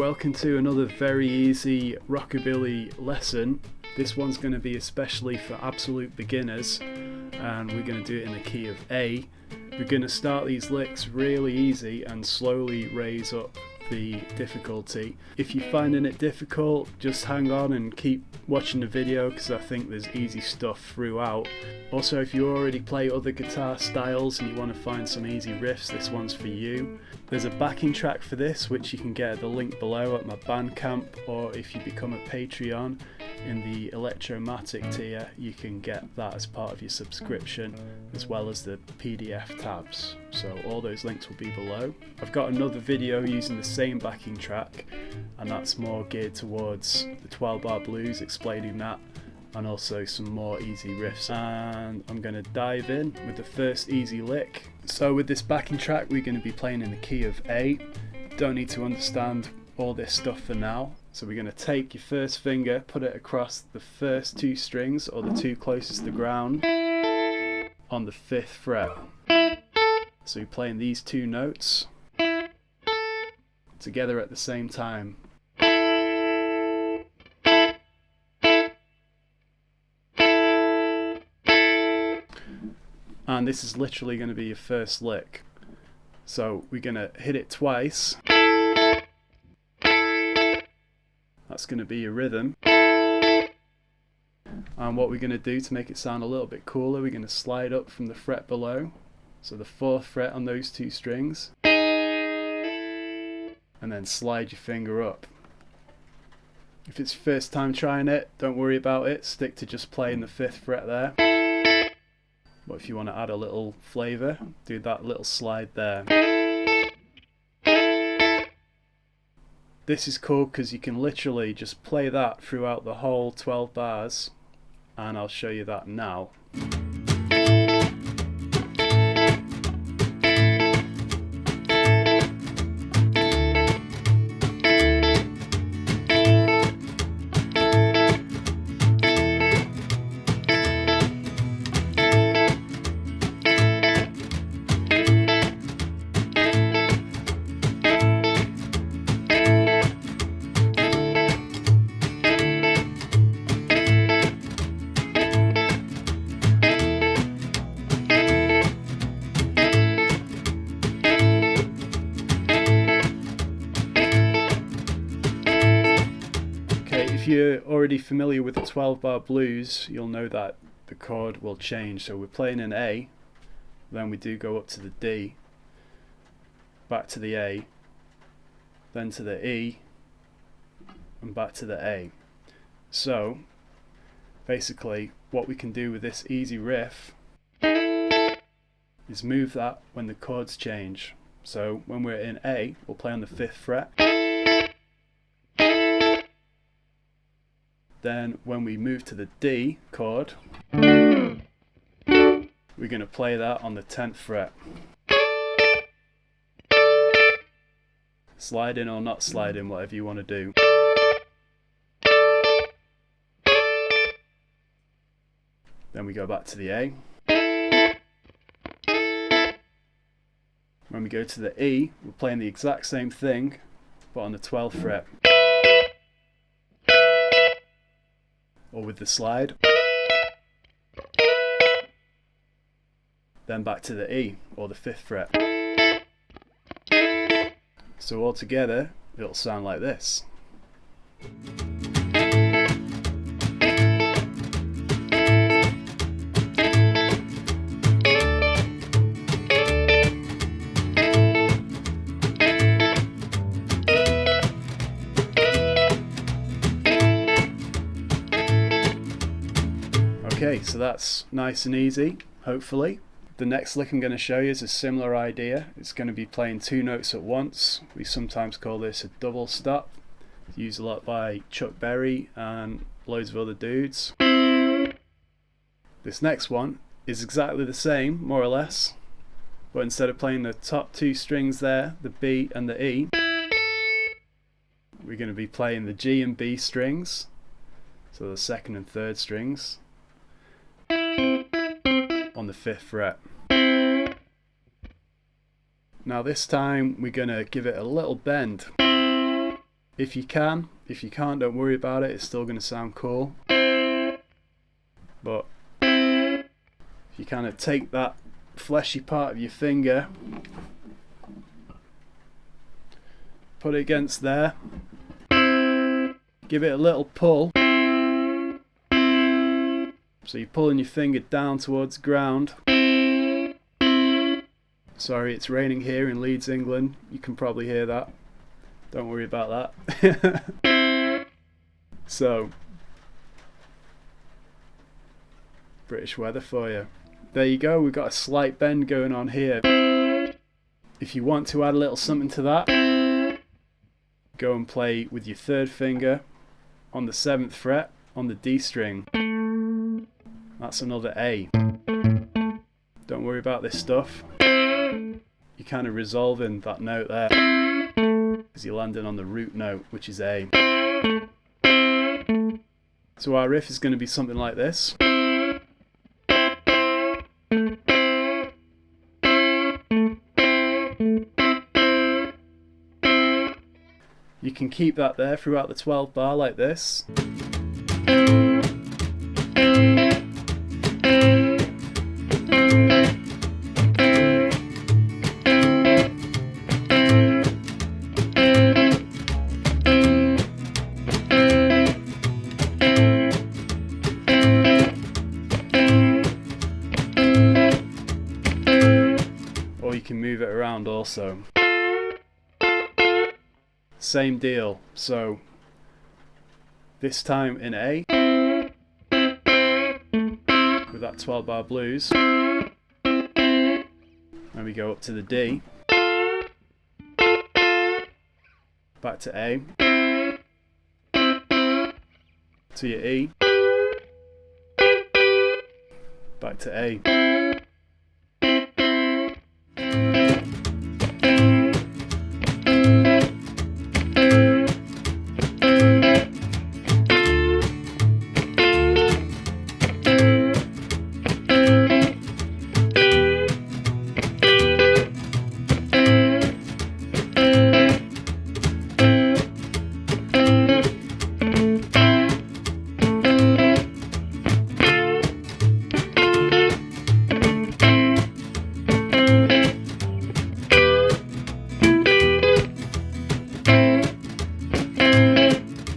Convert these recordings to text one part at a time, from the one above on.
welcome to another very easy rockabilly lesson. This one's going to be especially for absolute beginners, and we're going to do it in the key of A. We're going to start these licks really easy and slowly raise up the difficulty. If you're finding it difficult, just hang on and keep watching the video, because I think there's easy stuff throughout. Also, if you already play other guitar styles and you want to find some easy riffs, this one's for you. There's a backing track for this which you can get at the link below at my Bandcamp, or if you become a Patreon in the Electromatic tier, you can get that as part of your subscription, as well as the PDF tabs. So all those links will be below. I've got another video using the same backing track, and that's more geared towards the 12-bar blues, explaining that, and also some more easy riffs. And I'm going to dive in with the first easy lick. So with this backing track, we're going to be playing in the key of A. Don't need to understand all this stuff for now. So we're going to take your first finger, put it across the first two strings, or the two closest to the ground, on the 5th fret. So you're playing these two notes together at the same time. And this is literally going to be your first lick. So we're going to hit it twice. That's going to be your rhythm. And what we're going to do to make it sound a little bit cooler, we're going to slide up from the fret below. So the 4th fret on those two strings. And then slide your finger up. If it's your first time trying it, don't worry about it. Stick to just playing the 5th fret there. But if you want to add a little flavour, do that little slide there. This is cool because you can literally just play that throughout the whole 12 bars, and I'll show you that now. If you're already familiar with the 12-bar blues, you'll know that the chord will change. So we're playing in A, then we do go up to the D, back to the A, then to the E, and back to the A. So basically what we can do with this easy riff is move that when the chords change. So when we're in A, we'll play on the 5th fret. Then when we move to the D chord, we're going to play that on the 10th fret. Slide in or not slide in, whatever you want to do. Then we go back to the A. When we go to the E, we're playing the exact same thing, but on the 12th fret. Or with the slide. Then back to the E, or the 5th fret. So all together, it'll sound like this. Okay, so that's nice and easy, hopefully. The next lick I'm going to show you is a similar idea. It's going to be playing two notes at once. We sometimes call this a double stop. It's used a lot by Chuck Berry and loads of other dudes. This next one is exactly the same, more or less, but instead of playing the top two strings there, the B and the E, we're going to be playing the G and B strings, so the 2nd and 3rd strings, on the 5th fret. Now this time we're going to give it a little bend. if you can. If you can't, don't worry about it, it's still going to sound cool. But if you kind of take that fleshy part of your finger, put it against there, give it a little pull. So you're pulling your finger down towards the ground. Sorry, it's raining here in Leeds, England. You can probably hear that. Don't worry about that. So, British weather for you. There you go, we've got a slight bend going on here. If you want to add a little something to that, go and play with your third finger on the 7th fret on the D string. That's another A. Don't worry about this stuff. You're kind of resolving that note there because you're landing on the root note, which is A. So our riff is going to be something like this. You can keep that there throughout the 12 bar like this. Or you can move it around also. Same deal, so this time in A with that 12 bar blues, and we go up to the D, back to A, to your E, back to A.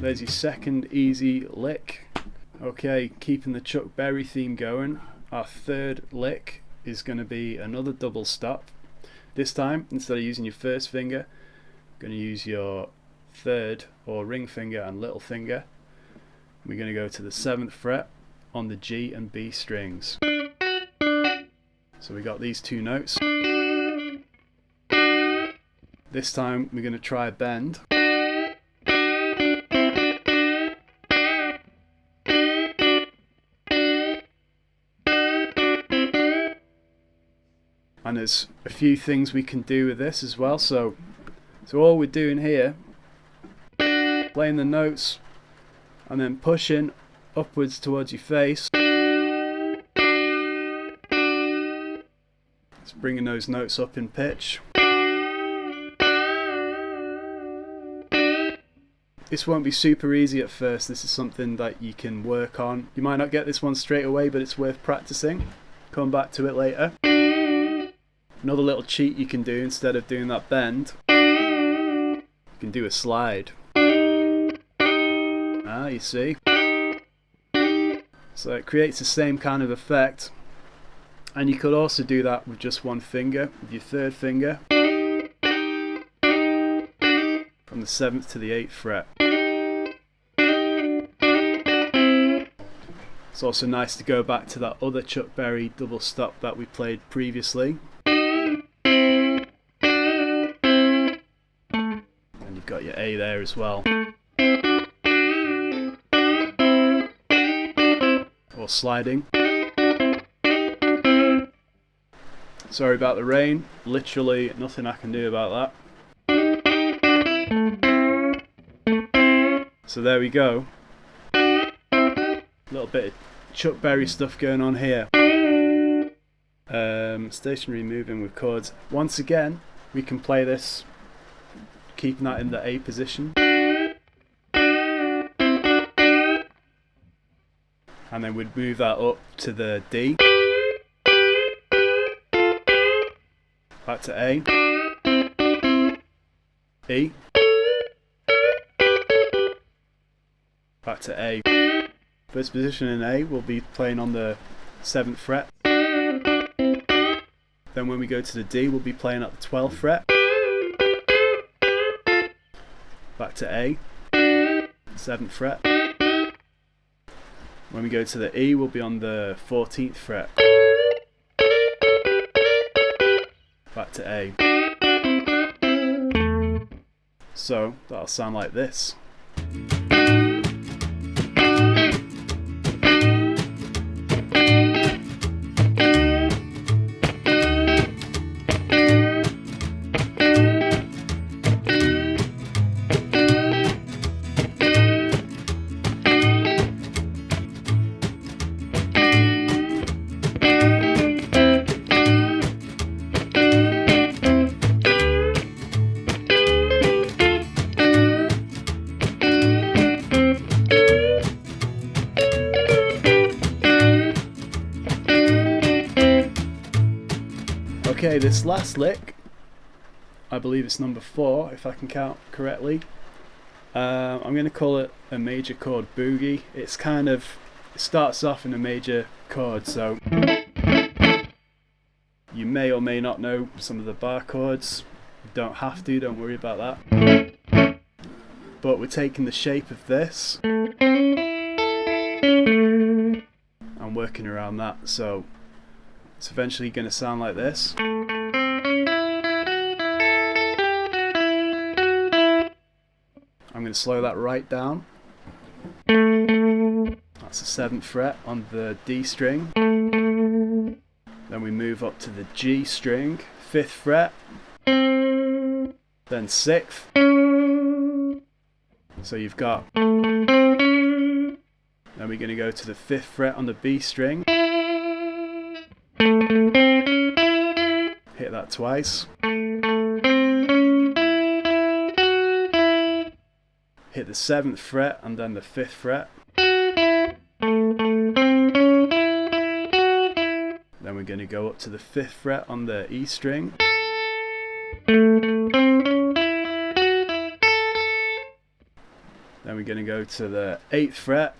There's your second easy lick. Okay, keeping the Chuck Berry theme going, our third lick is going to be another double stop. This time, instead of using your first finger, you're going to use your third or ring finger and little finger. We're going to go to the 7th fret on the G and B strings. So we got these two notes. This time we're going to try a bend. And there's a few things we can do with this as well. So all we're doing here, playing the notes and then pushing upwards towards your face. It's bringing those notes up in pitch. This won't be super easy at first. This is something that you can work on. You might not get this one straight away, but it's worth practicing. Come back to it later. Another little cheat you can do instead of doing that bend, you can do a slide. Ah, you see? So it creates the same kind of effect. And you could also do that with just one finger, with your third finger, from the 7th to the 8th fret. It's also nice to go back to that other Chuck Berry double stop that we played previously. Got your A there as well. Or sliding. Sorry about the rain. Literally nothing I can do about that. So there we go. A little bit of Chuck Berry stuff going on here. Stationary moving with chords. Once again, we can play this keeping that in the A position. and then we'd move that up to the D, back to A, E, back to A. First position in A, we'll be playing on the 7th fret. Then when we go to the D, we'll be playing at the 12th fret. Back to A, 7th fret. When we go to the E, we'll be on the 14th fret. Back to A. So that'll sound like this. Okay, this last lick, I believe it's number 4 if I can count correctly. I'm going to call it a major chord boogie. It starts off in a major chord, so you may or may not know some of the bar chords. You don't have to, don't worry about that. But we're taking the shape of this and working around that, so it's eventually going to sound like this. I'm going to slow that right down. That's the 7th fret on the D string. Then we move up to the G string, 5th fret. Then 6th. So you've got. Then we're going to go to the 5th fret on the B string. Hit that twice. Hit the 7th fret and then the 5th fret. Then we're going to go up to the 5th fret on the E string. Then we're going to go to the 8th fret,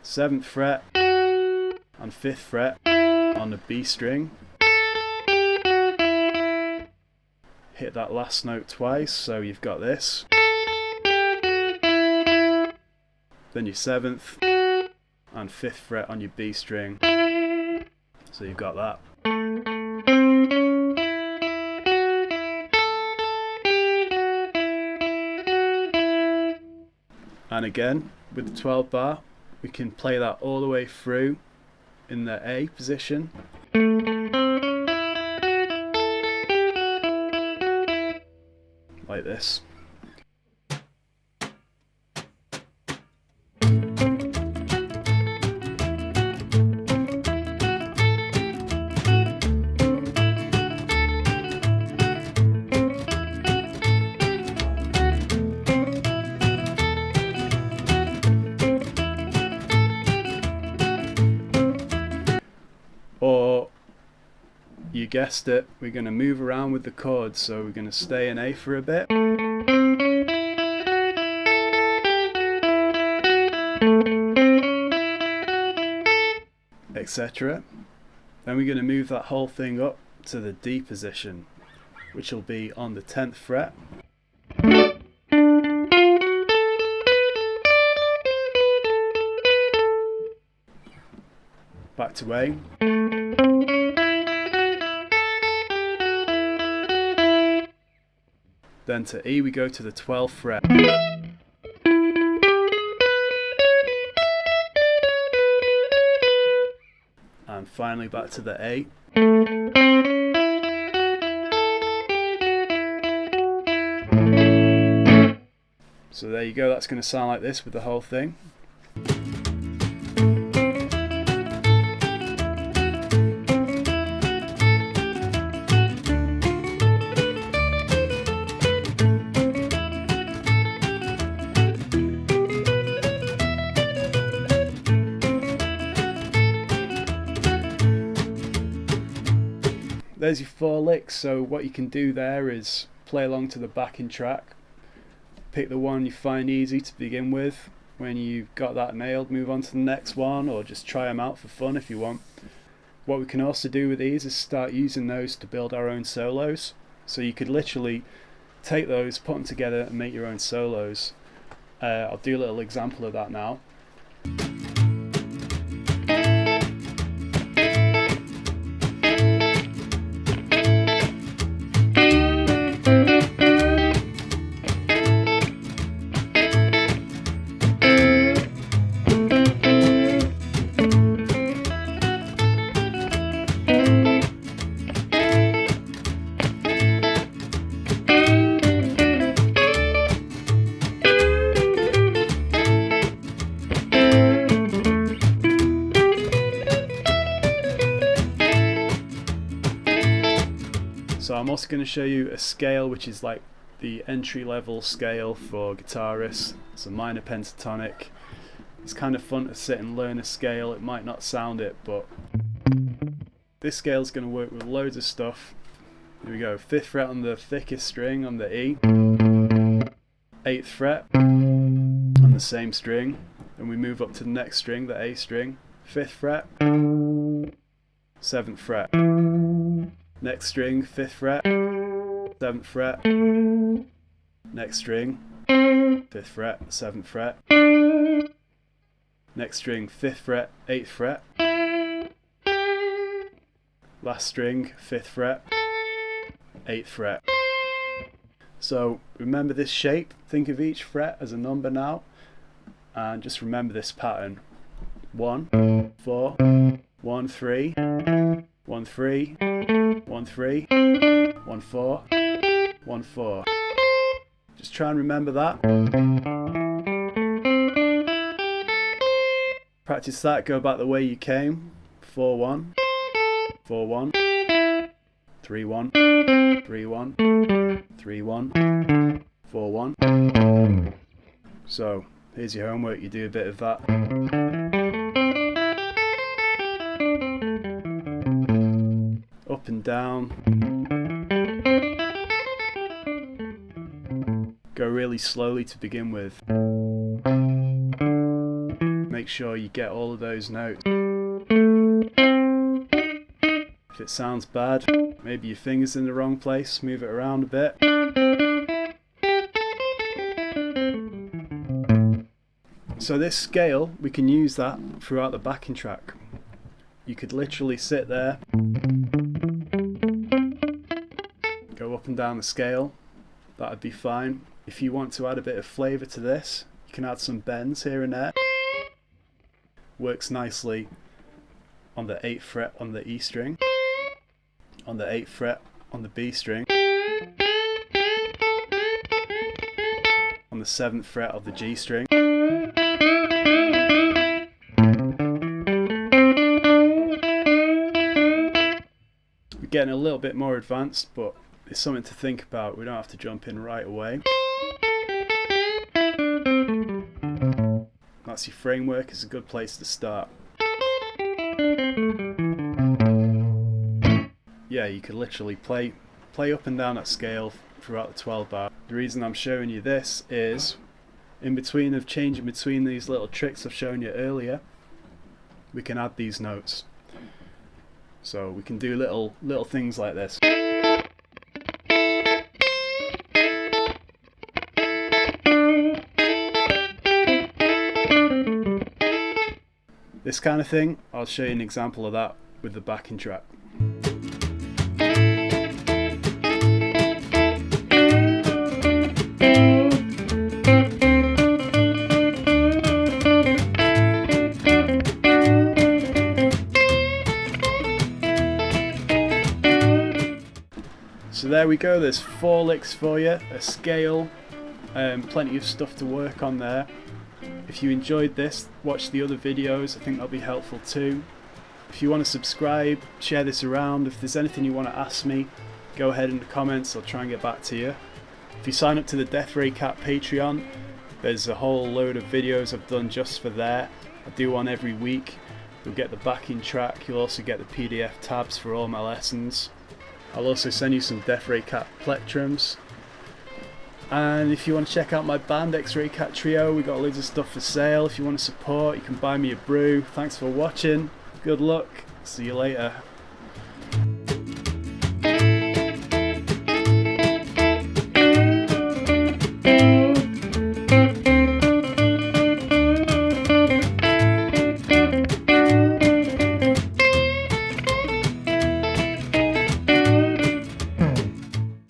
7th fret and 5th fret on the B string. Hit that last note twice, so you've got this. Then your 7th and 5th fret on your B string. So you've got that. And again, with the 12 bar, we can play that all the way through in the A position. Like this. Or, you guessed it, we're going to move around with the chords, so we're going to stay in A for a bit. Etc. Then we're going to move that whole thing up to the D position, which will be on the 10th fret. Back to A. Then to E we go to the 12th fret. And finally back to the A. So there you go, that's going to sound like this with the whole thing. there's your 4 licks. So what you can do there is play along to the backing track, pick the one you find easy to begin with. When you've got that nailed, move on to the next one, or just try them out for fun if you want. What we can also do with these is start using those to build our own solos. So you could literally take those, put them together and make your own solos. I'll do a little example of that now. So I'm also going to show you a scale which is like the entry level scale for guitarists. It's a minor pentatonic. It's kind of fun to sit and learn a scale. It might not sound it, but this scale is going to work with loads of stuff. Here we go, 5th fret on the thickest string on the E, 8th fret on the same string, and we move up to the next string, the A string, 5th fret, 7th fret. Next string, 5th fret, 7th fret, next string, 5th fret, 7th fret, next string, 5th fret, 8th fret, last string, 5th fret, 8th fret. So remember this shape, think of each fret as a number now, and just remember this pattern. 1, 4, 1, 3, 1, 3, 1, 3, 1, 4, 1, 4. Just try and remember that. Practice that, go back the way you came. 4, 1, 4, 1, 3, 1, 3, 1, 3, 1, 4, 1. So here's your homework, you do a bit of that. Up and down. Go really slowly to begin with. Make sure you get all of those notes. If it sounds bad, maybe your finger's in the wrong place, move it around a bit. So this scale, we can use that throughout the backing track. You could literally sit there, go up and down the scale, that would be fine. If you want to add a bit of flavour to this, you can add some bends here and there. Works nicely on the 8th fret on the E string, on the 8th fret on the B string, on the 7th fret of the G string. We're getting a little bit more advanced, but it's something to think about. We don't have to jump in right away. That's your framework, it's a good place to start. Yeah, you could literally play up and down that scale throughout the 12 bar. The reason I'm showing you this is, changing between these little tricks I've shown you earlier, we can add these notes. So we can do little things like this. This kind of thing, I'll show you an example of that with the backing track. So there we go, there's 4 licks for you, a scale, plenty of stuff to work on there. If you enjoyed this, watch the other videos, I think that'll be helpful too. If you want to subscribe, share this around. If there's anything you want to ask me, go ahead in the comments, I'll try and get back to you. If you sign up to the Death Ray Cat Patreon, there's a whole load of videos I've done just for there. I do one every week. You'll get the backing track, you'll also get the PDF tabs for all my lessons. I'll also send you some Death Ray Cat plectrums. And if you want to check out my band X-Ray Cat Trio, we got loads of stuff for sale. If you want to support, you can buy me a brew. Thanks for watching. Good luck. See you later.